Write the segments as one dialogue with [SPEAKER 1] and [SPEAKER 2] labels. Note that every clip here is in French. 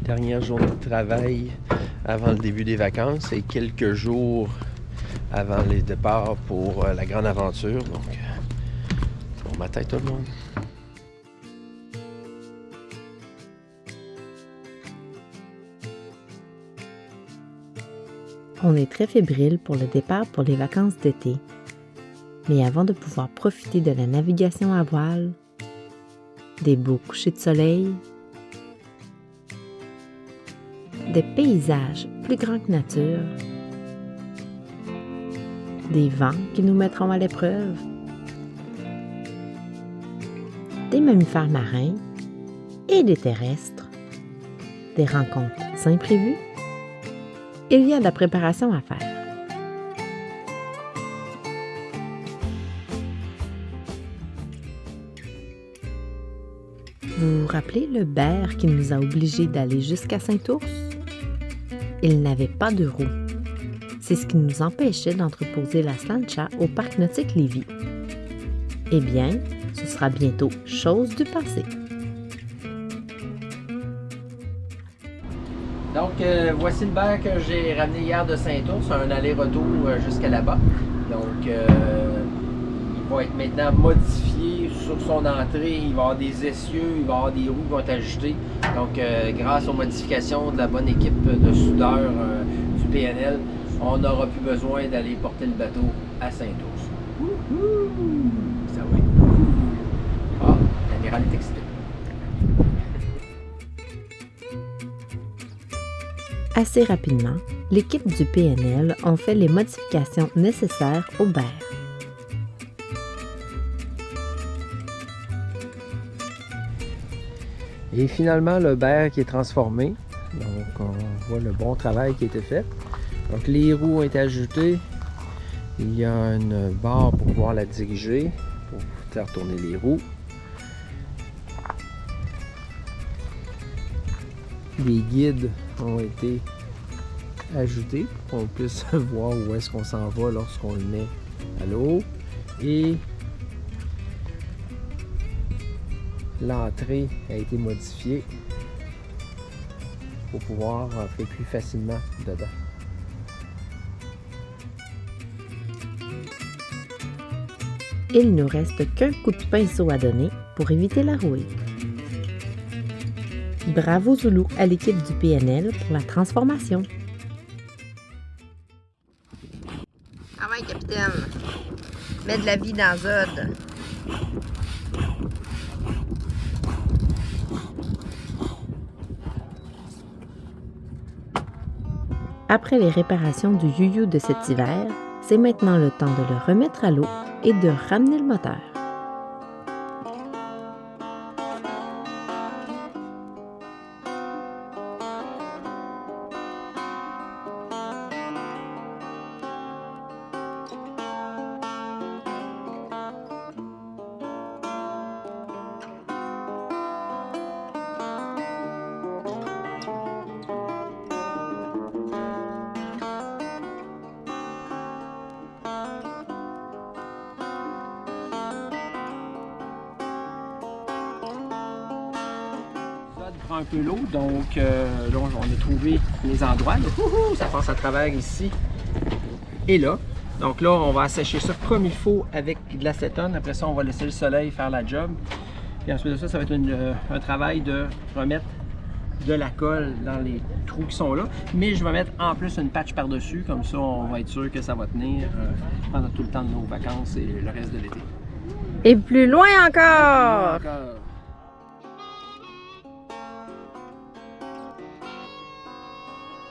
[SPEAKER 1] Dernière journée de travail avant le début des vacances et quelques jours avant les départs pour la grande aventure. Donc, bon matin tout le monde.
[SPEAKER 2] On est très fébrile pour le départ pour les vacances d'été. Mais avant de pouvoir profiter de la navigation à voile, des beaux couchers de soleil, des paysages plus grands que nature, des vents qui nous mettront à l'épreuve, des mammifères marins et des terrestres, des rencontres imprévues, il y a de la préparation à faire. Vous vous rappelez le bear qui nous a obligés d'aller jusqu'à Saint-Ours? Il n'avait pas de roue. C'est ce qui nous empêchait d'entreposer la Slancha au parc nautique Lévis. Eh bien, ce sera bientôt chose du passé.
[SPEAKER 1] Donc, voici le bear que j'ai ramené hier de Saint-Ours, un aller-retour jusqu'à là-bas. Donc, il va être maintenant modifié sur son entrée. Il va y avoir des essieux, il va y avoir des roues qui vont être ajoutées. Donc, grâce aux modifications de la bonne équipe de soudeurs du PNL, on n'aura plus besoin d'aller porter le bateau à Saint-Ours. Ça va être cool. Ah, l'amiral est excité.
[SPEAKER 2] Assez rapidement, l'équipe du PNL a fait les modifications nécessaires au bear.
[SPEAKER 1] Et finalement, le bear qui est transformé. Donc, on voit le bon travail qui a été fait. Donc, les roues ont été ajoutées. Il y a une barre pour pouvoir la diriger, pour faire tourner les roues. Les guides ont été ajoutés pour qu'on puisse voir où est-ce qu'on s'en va lorsqu'on le met à l'eau. Et l'entrée a été modifiée pour pouvoir entrer plus facilement dedans.
[SPEAKER 2] Il ne nous reste qu'un coup de pinceau à donner pour éviter la rouille. Bravo Zoulou à l'équipe du PNL pour la transformation.
[SPEAKER 3] Ah ouais, capitaine. Mets de la vie dans Zod.
[SPEAKER 2] Après les réparations du you-you de cet hiver, c'est maintenant le temps de le remettre à l'eau et de ramener le moteur.
[SPEAKER 1] Prend un peu l'eau, donc là on a trouvé les endroits. Là, ça passe à travers ici et là. Donc là, on va assécher ça comme il faut avec de l'acétone. Après ça, on va laisser le soleil faire la job. Et ensuite de ça, ça va être un travail de remettre de la colle dans les trous qui sont là. Mais je vais mettre en plus une patch par-dessus. Comme ça, on va être sûr que ça va tenir pendant tout le temps de nos vacances et le reste de l'été.
[SPEAKER 3] Et plus loin encore!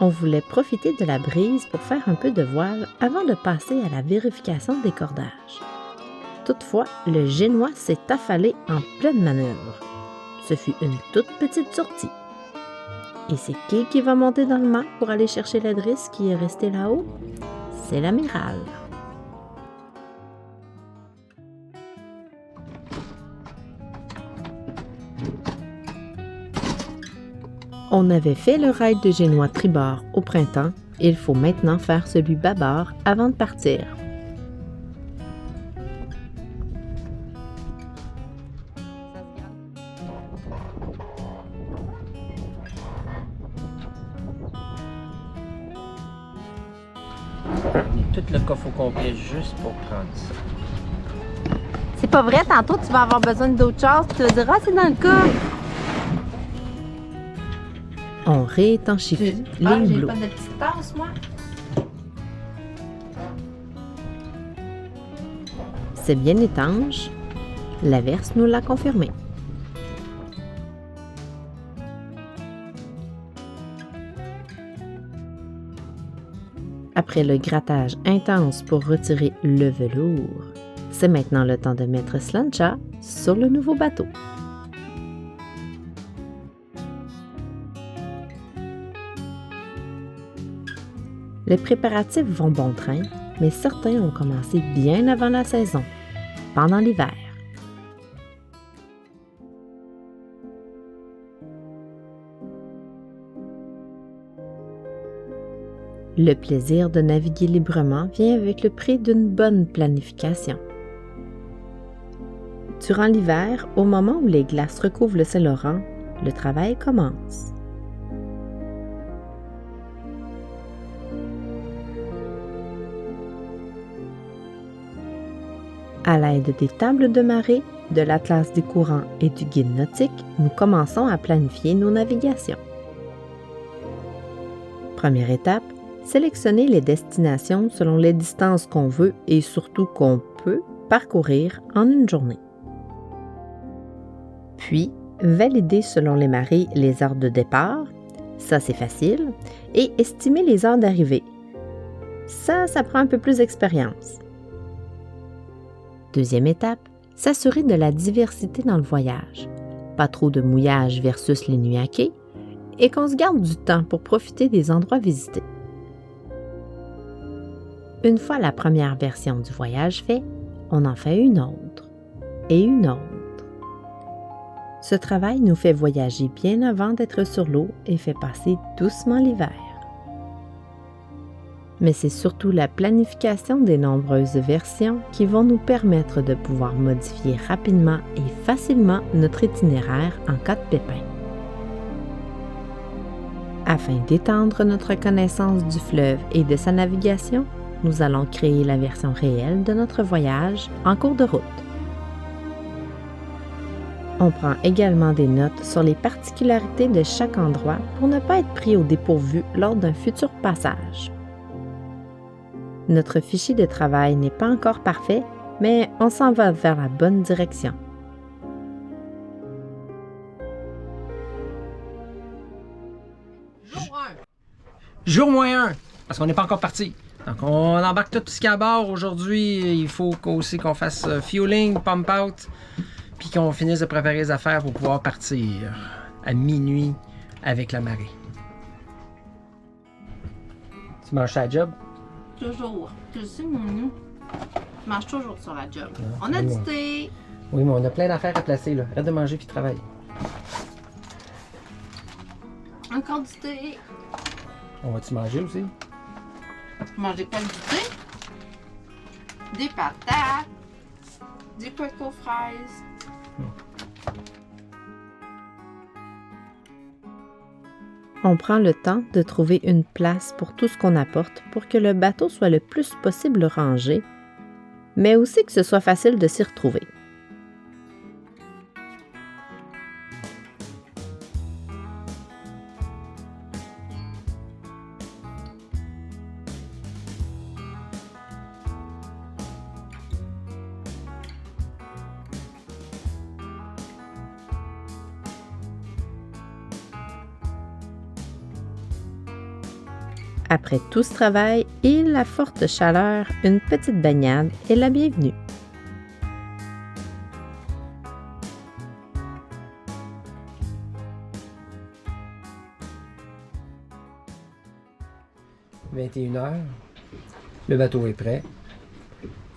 [SPEAKER 2] On voulait profiter de la brise pour faire un peu de voile avant de passer à la vérification des cordages. Toutefois, le Génois s'est affalé en pleine manœuvre. Ce fut une toute petite sortie. Et c'est qui va monter dans le mât pour aller chercher la drisse qui est restée là-haut? C'est l'amiral. On avait fait le ride de Génois tribord au printemps, et il faut maintenant faire celui bâbord avant de partir.
[SPEAKER 1] On est tout le coffre au complet juste pour prendre ça.
[SPEAKER 3] C'est pas vrai, tantôt tu vas avoir besoin d'autres choses, tu vas dire, ah, c'est dans le cas.
[SPEAKER 2] On réétanchifie les
[SPEAKER 3] Ah, j'ai
[SPEAKER 2] hublots.
[SPEAKER 3] pas de petite tasse, moi.
[SPEAKER 2] C'est bien étanche. L'averse nous l'a confirmé. Après le grattage intense pour retirer le velours, c'est maintenant le temps de mettre Slancha sur le nouveau bateau. Les préparatifs vont bon train, mais certains ont commencé bien avant la saison, pendant l'hiver. Le plaisir de naviguer librement vient avec le prix d'une bonne planification. Durant l'hiver, au moment où les glaces recouvrent le Saint-Laurent, le travail commence. À l'aide des tables de marée, de l'atlas des courants et du guide nautique, nous commençons à planifier nos navigations. Première étape, sélectionner les destinations selon les distances qu'on veut et surtout qu'on peut parcourir en une journée. Puis, valider selon les marées les heures de départ, ça c'est facile, et estimer les heures d'arrivée. Ça prend un peu plus d'expérience. Deuxième étape, s'assurer de la diversité dans le voyage. Pas trop de mouillage versus les nuits à quai, et qu'on se garde du temps pour profiter des endroits visités. Une fois la première version du voyage fait, on en fait une autre, et une autre. Ce travail nous fait voyager bien avant d'être sur l'eau et fait passer doucement l'hiver. Mais c'est surtout la planification des nombreuses versions qui vont nous permettre de pouvoir modifier rapidement et facilement notre itinéraire en cas de pépin. Afin d'étendre notre connaissance du fleuve et de sa navigation, nous allons créer la version réelle de notre voyage en cours de route. On prend également des notes sur les particularités de chaque endroit pour ne pas être pris au dépourvu lors d'un futur passage. Notre fichier de travail n'est pas encore parfait, mais on s'en va vers la bonne direction.
[SPEAKER 1] Jour moins 1, parce qu'on n'est pas encore parti. Donc on embarque tout ce qu'il y a à bord. Aujourd'hui, il faut aussi qu'on fasse fueling, pump out, puis qu'on finisse de préparer les affaires pour pouvoir partir à minuit avec la marée. Tu manges ta job?
[SPEAKER 3] Toujours. Tu le sais, mon nous. Je mange toujours sur la job. On a du thé.
[SPEAKER 1] Oui, mais on a plein d'affaires à placer, là. Arrête de manger puis travaille.
[SPEAKER 3] Encore du thé.
[SPEAKER 1] On va-tu manger aussi?
[SPEAKER 3] Manger pas du thé. Des patates. Des coco fraises.
[SPEAKER 2] On prend le temps de trouver une place pour tout ce qu'on apporte pour que le bateau soit le plus possible rangé, mais aussi que ce soit facile de s'y retrouver. Après tout ce travail et la forte chaleur, une petite baignade est la bienvenue. «
[SPEAKER 1] 21h, le bateau est prêt.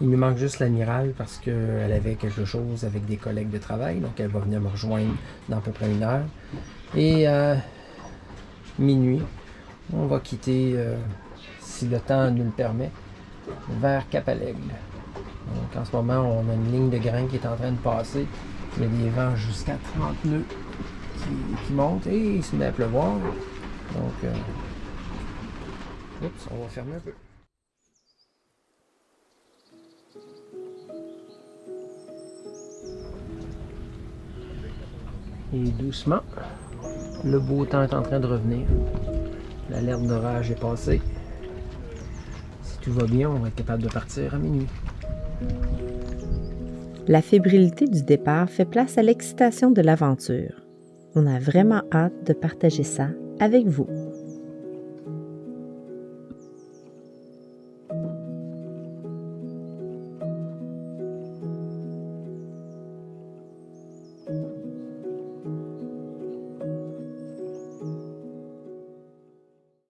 [SPEAKER 1] Il nous manque juste l'amiral parce qu'elle avait quelque chose avec des collègues de travail, donc elle va venir me rejoindre dans à peu près 1 heure. Et à minuit, on va quitter, si le temps nous le permet, vers Cap-à-l'Aigle. Donc en ce moment, on a une ligne de grain qui est en train de passer. Il y a des vents jusqu'à 30 nœuds qui montent et il se met à pleuvoir. Donc, oups, on va fermer un peu. Et doucement, le beau temps est en train de revenir. L'alerte d'orage est passée. Si tout va bien, on va être capable de partir à minuit.
[SPEAKER 2] La fébrilité du départ fait place à l'excitation de l'aventure. On a vraiment hâte de partager ça avec vous.